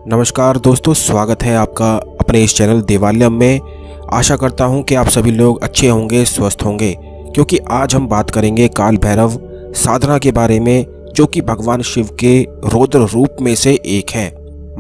नमस्कार दोस्तों, स्वागत है आपका अपने इस चैनल देवालयम में। आशा करता हूं कि आप सभी लोग अच्छे होंगे, स्वस्थ होंगे, क्योंकि आज हम बात करेंगे काल भैरव साधना के बारे में, जो कि भगवान शिव के रौद्र रूप में से एक है।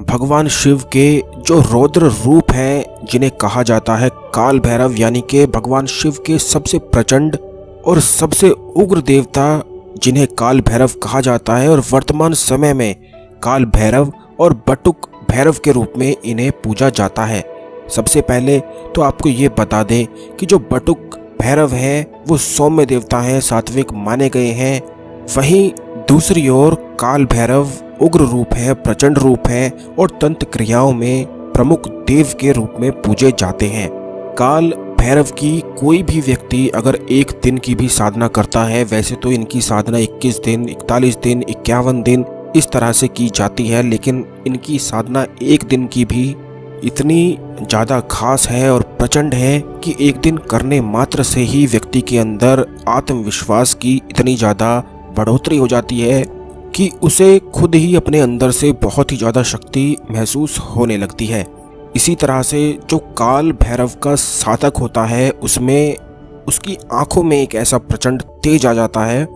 भगवान शिव के जो रौद्र रूप हैं, जिन्हें कहा जाता है काल भैरव, यानी कि भगवान शिव के सबसे प्रचंड और सबसे उग्र देवता जिन्हें काल भैरव कहा जाता है, और वर्तमान समय में काल भैरव और बटुक भैरव के रूप में इन्हें पूजा जाता है। सबसे पहले तो आपको ये बता दें कि जो बटुक भैरव है वो सौम्य देवता हैं, सात्विक माने गए हैं। वहीं दूसरी ओर काल भैरव उग्र रूप है, प्रचंड रूप है और तंत्र क्रियाओं में प्रमुख देव के रूप में पूजे जाते हैं। काल भैरव की कोई भी व्यक्ति अगर एक दिन की भी साधना करता है, वैसे तो इनकी साधना 21 दिन, 41 दिन, 51 दिन इस तरह से की जाती है, लेकिन इनकी साधना एक दिन की भी इतनी ज़्यादा खास है और प्रचंड है कि एक दिन करने मात्र से ही व्यक्ति के अंदर आत्मविश्वास की इतनी ज़्यादा बढ़ोतरी हो जाती है कि उसे खुद ही अपने अंदर से बहुत ही ज़्यादा शक्ति महसूस होने लगती है। इसी तरह से जो काल भैरव का साधक होता है, उसमें उसकी आंखों में एक ऐसा प्रचंड तेज आ जाता है,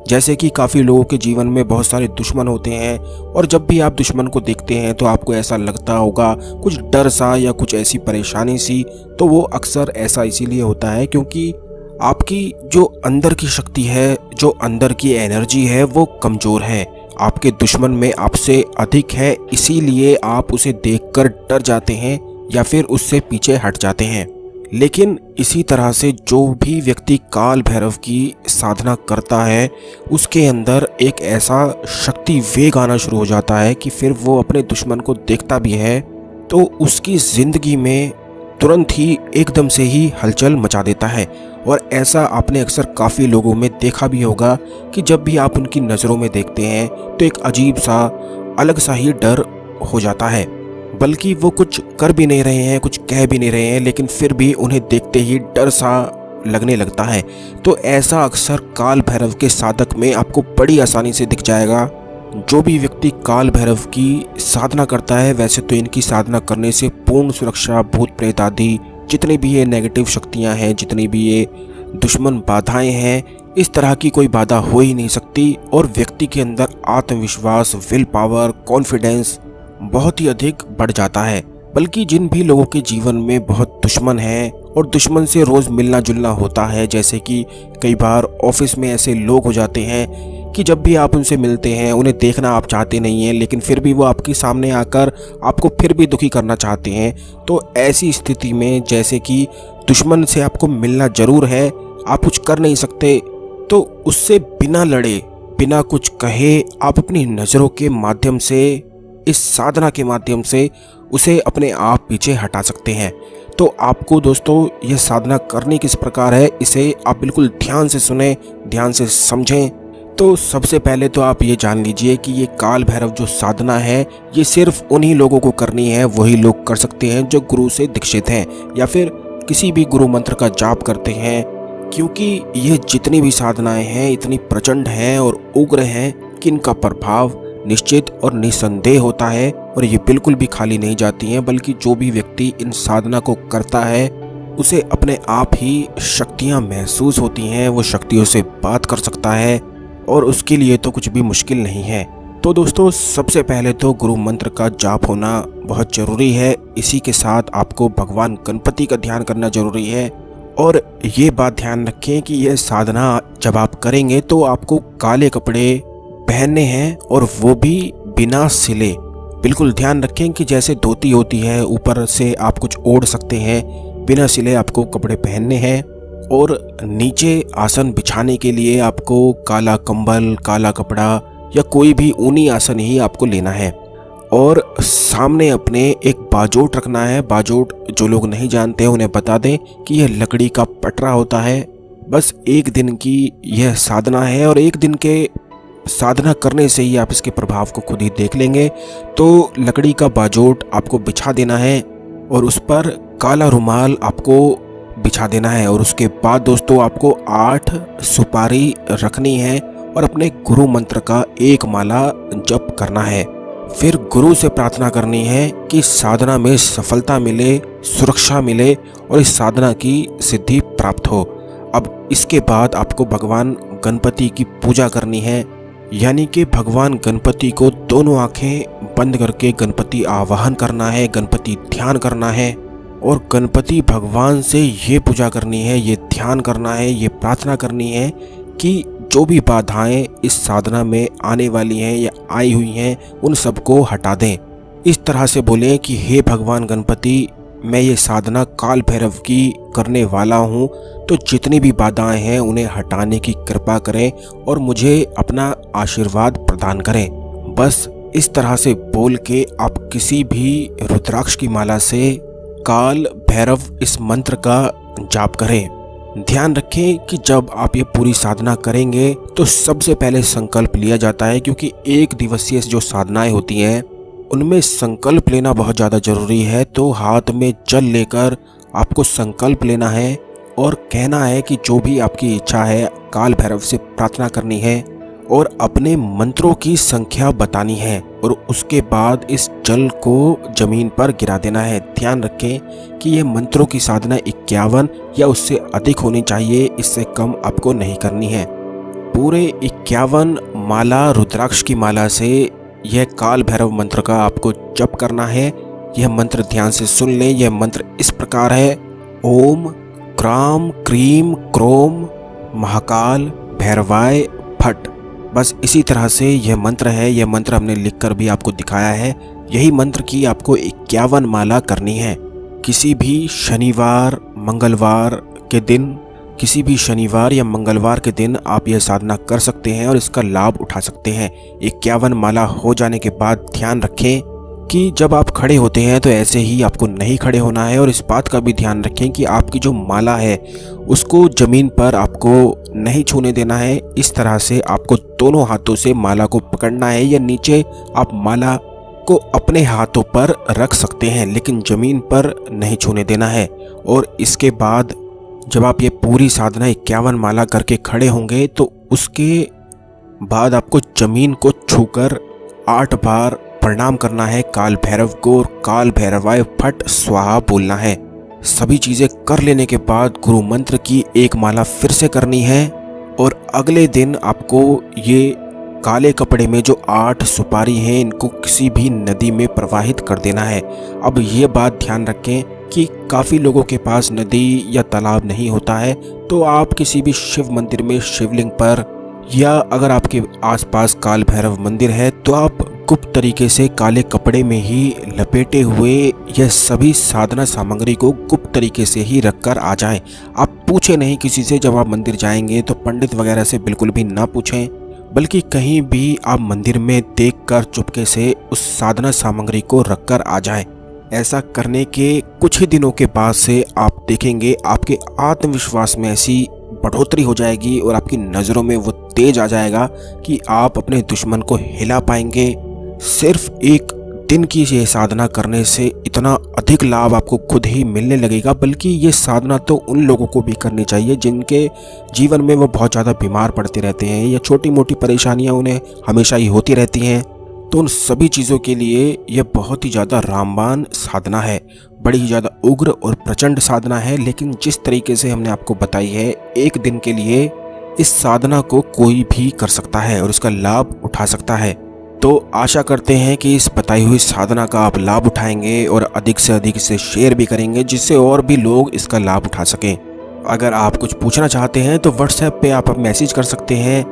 जैसे कि काफ़ी लोगों के जीवन में बहुत सारे दुश्मन होते हैं, और जब भी आप दुश्मन को देखते हैं तो आपको ऐसा लगता होगा कुछ डर सा या कुछ ऐसी परेशानी सी। तो वो अक्सर ऐसा इसीलिए होता है क्योंकि आपकी जो अंदर की शक्ति है, जो अंदर की एनर्जी है, वो कमज़ोर है। आपके दुश्मन में आपसे अधिक है, इसीलिए आप उसे देखकर डर जाते हैं या फिर उससे पीछे हट जाते हैं। लेकिन इसी तरह से जो भी व्यक्ति काल भैरव की साधना करता है, उसके अंदर एक ऐसा शक्ति वेग आना शुरू हो जाता है कि फिर वो अपने दुश्मन को देखता भी है तो उसकी ज़िंदगी में तुरंत ही एकदम से ही हलचल मचा देता है। और ऐसा आपने अक्सर काफ़ी लोगों में देखा भी होगा कि जब भी आप उनकी नज़रों में देखते हैं तो एक अजीब सा, अलग सा ही डर हो जाता है। बल्कि वो कुछ कर भी नहीं रहे हैं, कुछ कह भी नहीं रहे हैं, लेकिन फिर भी उन्हें देखते ही डर सा लगने लगता है। तो ऐसा अक्सर काल भैरव के साधक में आपको बड़ी आसानी से दिख जाएगा। जो भी व्यक्ति काल भैरव की साधना करता है, वैसे तो इनकी साधना करने से पूर्ण सुरक्षा, भूत प्रेत आदि जितनी भी ये नेगेटिव शक्तियाँ हैं, जितनी भी ये दुश्मन बाधाएँ हैं, इस तरह की कोई बाधा हो ही नहीं सकती। और व्यक्ति के अंदर आत्मविश्वास, विल पावर, कॉन्फिडेंस बहुत ही अधिक बढ़ जाता है। बल्कि जिन भी लोगों के जीवन में बहुत दुश्मन हैं और दुश्मन से रोज़ मिलना जुलना होता है, जैसे कि कई बार ऑफिस में ऐसे लोग हो जाते हैं कि जब भी आप उनसे मिलते हैं, उन्हें देखना आप चाहते नहीं हैं, लेकिन फिर भी वो आपके सामने आकर आपको फिर भी दुखी करना चाहते हैं। तो ऐसी स्थिति में जैसे कि दुश्मन से आपको मिलना ज़रूर है, आप कुछ कर नहीं सकते, तो उससे बिना लड़े, बिना कुछ कहे आप अपनी नज़रों के माध्यम से, इस साधना के माध्यम से उसे अपने आप पीछे हटा सकते हैं। तो आपको दोस्तों ये साधना करनी किस प्रकार है, इसे आप बिल्कुल ध्यान से सुने, ध्यान से समझें। तो सबसे पहले तो आप ये जान लीजिए कि ये काल भैरव जो साधना है, ये सिर्फ उन्हीं लोगों को करनी है, वही लोग कर सकते हैं जो गुरु से दीक्षित हैं या फिर किसी भी गुरु मंत्र का जाप करते हैं। क्योंकि ये जितनी भी साधनाएं हैं इतनी प्रचंड हैं और उग्र हैं कि इनका प्रभाव निश्चित और निसंदेह होता है, और ये बिल्कुल भी खाली नहीं जाती हैं। बल्कि जो भी व्यक्ति इन साधना को करता है, उसे अपने आप ही शक्तियाँ महसूस होती हैं, वो शक्तियों से बात कर सकता है, और उसके लिए तो कुछ भी मुश्किल नहीं है। तो दोस्तों, सबसे पहले तो गुरु मंत्र का जाप होना बहुत ज़रूरी है। इसी के साथ आपको भगवान गणपति का ध्यान करना ज़रूरी है। और ये बात ध्यान रखें कि यह साधना जब आप करेंगे तो आपको काले कपड़े पहनने हैं, और वो भी बिना सिले। बिल्कुल ध्यान रखें कि जैसे धोती होती है, ऊपर से आप कुछ ओढ़ सकते हैं, बिना सिले आपको कपड़े पहनने हैं। और नीचे आसन बिछाने के लिए आपको काला कंबल, काला कपड़ा या कोई भी ऊनी आसन ही आपको लेना है। और सामने अपने एक बाजोट रखना है। बाजोट जो लोग नहीं जानते हैं उन्हें बता दें कि यह लकड़ी का पटरा होता है। बस एक दिन की यह साधना है, और एक दिन के साधना करने से ही आप इसके प्रभाव को खुद ही देख लेंगे। तो लकड़ी का बाजोट आपको बिछा देना है, और उस पर काला रुमाल आपको बिछा देना है। और उसके बाद दोस्तों आपको 8 सुपारी रखनी है और अपने गुरु मंत्र का एक माला जप करना है। फिर गुरु से प्रार्थना करनी है कि साधना में सफलता मिले, सुरक्षा मिले और इस साधना की सिद्धि प्राप्त हो। अब इसके बाद आपको भगवान गणपति की पूजा करनी है, यानी कि भगवान गणपति को दोनों आंखें बंद करके गणपति आवाहन करना है, गणपति ध्यान करना है और गणपति भगवान से ये पूजा करनी है, ये ध्यान करना है, ये प्रार्थना करनी है कि जो भी बाधाएं इस साधना में आने वाली हैं या आई हुई हैं उन सबको हटा दें। इस तरह से बोलें कि हे भगवान गणपति, मैं ये साधना काल भैरव की करने वाला हूँ, तो जितनी भी बाधाएं हैं उन्हें हटाने की कृपा करें और मुझे अपना आशीर्वाद प्रदान करें। बस इस तरह से बोल के आप किसी भी रुद्राक्ष की माला से काल भैरव इस मंत्र का जाप करें। ध्यान रखें कि जब आप ये पूरी साधना करेंगे तो सबसे पहले संकल्प लिया जाता है, क्योंकि एक दिवसीय जो साधनाएं होती हैं उनमें संकल्प लेना बहुत ज़्यादा ज़रूरी है। तो हाथ में जल लेकर आपको संकल्प लेना है और कहना है कि जो भी आपकी इच्छा है काल भैरव से प्रार्थना करनी है और अपने मंत्रों की संख्या बतानी है और उसके बाद इस जल को जमीन पर गिरा देना है। ध्यान रखें कि ये मंत्रों की साधना 51 या उससे अधिक होनी चाहिए, इससे कम आपको नहीं करनी है। पूरे 51 माला रुद्राक्ष की माला से यह काल भैरव मंत्र का आपको जप करना है। यह मंत्र ध्यान से सुन लें। यह मंत्र इस प्रकार है: ओम क्राम क्रीम क्रोम महाकाल भैरवाय फट। बस इसी तरह से यह मंत्र है। यह मंत्र हमने लिखकर भी आपको दिखाया है। यही मंत्र की आपको 51 माला करनी है। किसी भी शनिवार मंगलवार के दिन, किसी भी शनिवार या मंगलवार के दिन आप यह साधना कर सकते हैं और इसका लाभ उठा सकते हैं। 51 माला हो जाने के बाद ध्यान रखें कि जब आप खड़े होते हैं तो ऐसे ही आपको नहीं खड़े होना है और इस बात का भी ध्यान रखें कि आपकी जो माला है उसको ज़मीन पर आपको नहीं छूने देना है। इस तरह से आपको दोनों हाथों से माला को पकड़ना है या नीचे आप माला को अपने हाथों पर रख सकते हैं, लेकिन ज़मीन पर नहीं छूने देना है। और इसके बाद जब आप ये पूरी साधना 51 माला करके खड़े होंगे तो उसके बाद आपको ज़मीन को छूकर 8 बार प्रणाम करना है काल भैरव को और काल भैरवाय फट स्वाहा बोलना है। सभी चीज़ें कर लेने के बाद गुरु मंत्र की एक माला फिर से करनी है और अगले दिन आपको ये काले कपड़े में जो 8 सुपारी हैं इनको किसी भी नदी में प्रवाहित कर देना है। अब ये बात ध्यान रखें कि काफ़ी लोगों के पास नदी या तालाब नहीं होता है, तो आप किसी भी शिव मंदिर में शिवलिंग पर या अगर आपके आसपास काल भैरव मंदिर है तो आप गुप्त तरीके से काले कपड़े में ही लपेटे हुए यह सभी साधना सामग्री को गुप्त तरीके से ही रखकर आ जाएं। आप पूछे नहीं किसी से। जब आप मंदिर जाएंगे तो पंडित वगैरह से बिल्कुल भी ना पूछें, बल्कि कहीं भी आप मंदिर में देखकर चुपके से उस साधना सामग्री को रखकर आ जाएं। ऐसा करने के कुछ ही दिनों के बाद से आप देखेंगे आपके आत्मविश्वास में ऐसी बढ़ोतरी हो जाएगी और आपकी नज़रों में वो तेज आ जाएगा कि आप अपने दुश्मन को हिला पाएंगे। सिर्फ एक दिन की ये साधना करने से इतना अधिक लाभ आपको खुद ही मिलने लगेगा। बल्कि ये साधना तो उन लोगों को भी करनी चाहिए जिनके जीवन में वो बहुत ज़्यादा बीमार पड़ते रहते हैं या छोटी मोटी परेशानियां उन्हें हमेशा ही होती रहती हैं। तो उन सभी चीज़ों के लिए यह बहुत ही ज़्यादा रामबाण साधना है, बड़ी ही ज़्यादा उग्र और प्रचंड साधना है। लेकिन जिस तरीके से हमने आपको बताई है, एक दिन के लिए इस साधना को कोई भी कर सकता है और इसका लाभ उठा सकता है। तो आशा करते हैं कि इस बताई हुई साधना का आप लाभ उठाएंगे और अधिक से अधिक इसे शेयर भी करेंगे, जिससे और भी लोग इसका लाभ उठा सकें। अगर आप कुछ पूछना चाहते हैं तो व्हाट्सएप पे आप मैसेज कर सकते हैं,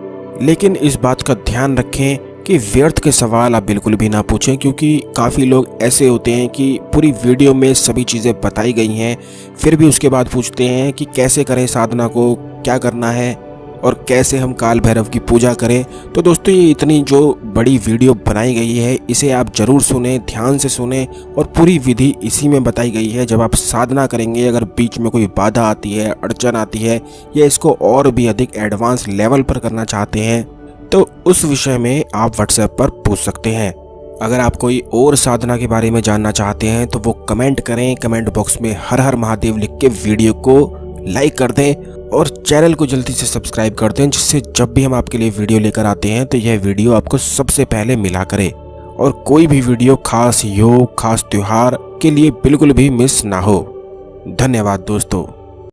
लेकिन इस बात का ध्यान रखें कि व्यर्थ के सवाल आप बिल्कुल भी ना पूछें, क्योंकि काफ़ी लोग ऐसे होते हैं कि पूरी वीडियो में सभी चीज़ें बताई गई हैं, फिर भी उसके बाद पूछते हैं कि कैसे करें साधना को, क्या करना है और कैसे हम काल भैरव की पूजा करें। तो दोस्तों, ये इतनी जो बड़ी वीडियो बनाई गई है इसे आप ज़रूर सुने, ध्यान से सुने और पूरी विधि इसी में बताई गई है। जब आप साधना करेंगे, अगर बीच में कोई बाधा आती है, अड़चन आती है या इसको और भी अधिक एडवांस लेवल पर करना चाहते हैं तो उस विषय में आप व्हाट्सएप पर पूछ सकते हैं। अगर आप कोई और साधना के बारे में जानना चाहते हैं तो वो कमेंट करें, कमेंट बॉक्स में हर हर महादेव लिख के वीडियो को लाइक कर दें और चैनल को जल्दी से सब्सक्राइब कर दें, जिससे जब भी हम आपके लिए वीडियो लेकर आते हैं तो यह वीडियो आपको सबसे पहले मिला करे। और कोई भी वीडियो खास योग खास त्यौहार के लिए बिल्कुल भी मिस ना हो। धन्यवाद दोस्तों।